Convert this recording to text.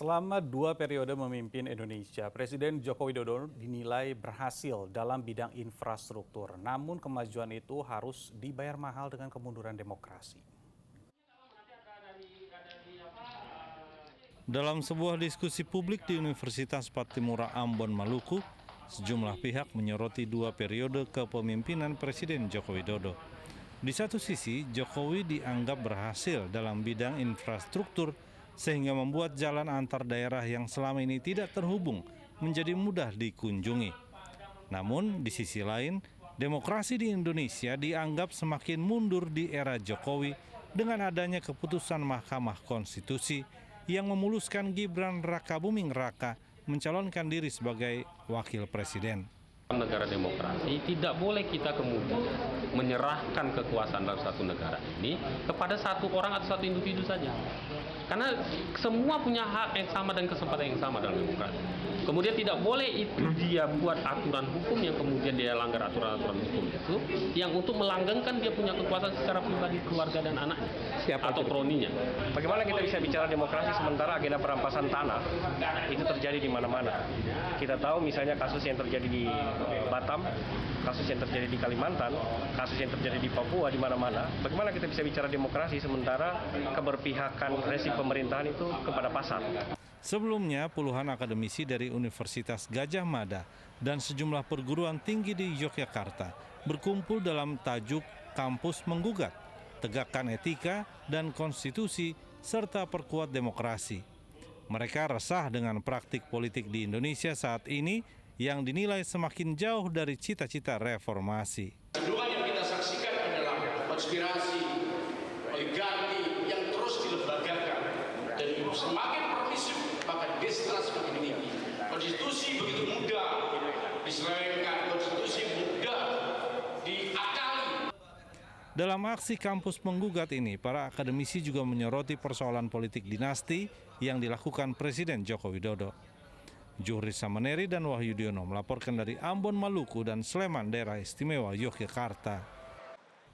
Selama 2 periode memimpin Indonesia, Presiden Joko Widodo dinilai berhasil dalam bidang infrastruktur. Namun kemajuan itu harus dibayar mahal dengan kemunduran demokrasi. Dalam sebuah diskusi publik di Universitas Patimura Ambon, Maluku, sejumlah pihak menyoroti 2 periode kepemimpinan Presiden Joko Widodo. Di satu sisi, Jokowi dianggap berhasil dalam bidang infrastruktur sehingga membuat jalan antar daerah yang selama ini tidak terhubung menjadi mudah dikunjungi. Namun, di sisi lain, demokrasi di Indonesia dianggap semakin mundur di era Jokowi dengan adanya keputusan Mahkamah Konstitusi yang memuluskan Gibran Rakabuming Raka mencalonkan diri sebagai wakil presiden. Negara demokrasi tidak boleh kita kemudian menyerahkan kekuasaan dalam satu negara ini kepada satu orang atau satu individu saja. Karena semua punya hak yang sama dan kesempatan yang sama dalam demokrasi. Kemudian tidak boleh itu dia buat aturan hukum yang kemudian dia langgar aturan-aturan hukum itu yang untuk melanggengkan dia punya kekuasaan secara pribadi, keluarga dan anaknya atau kroninya. Bagaimana kita bisa bicara demokrasi sementara agenda perampasan tanah itu terjadi di mana-mana. Kita tahu misalnya kasus yang terjadi di Batam, kasus yang terjadi di Kalimantan, kasus yang terjadi di Papua, di mana-mana. Bagaimana kita bisa bicara demokrasi sementara keberpihakan rezim pemerintahan itu kepada pasar. Sebelumnya, puluhan akademisi dari Universitas Gadjah Mada dan sejumlah perguruan tinggi di Yogyakarta berkumpul dalam tajuk Kampus Menggugat, Tegakkan Etika dan Konstitusi serta Perkuat Demokrasi. Mereka resah dengan praktik politik di Indonesia saat ini yang dinilai semakin jauh dari cita-cita reformasi. Kedua yang kita saksikan adalah konspirasi, oligarki yang terus dilembagakan dan semakin permisif, maka distrust makin tinggi. Konstitusi begitu mudah diselewengkan, konstitusi mudah diakali. Dalam aksi kampus menggugat ini, para akademisi juga menyoroti persoalan politik dinasti yang dilakukan Presiden Joko Widodo. Juhri Samaneri dan Wahyu Diono melaporkan dari Ambon, Maluku dan Sleman, Daerah Istimewa Yogyakarta.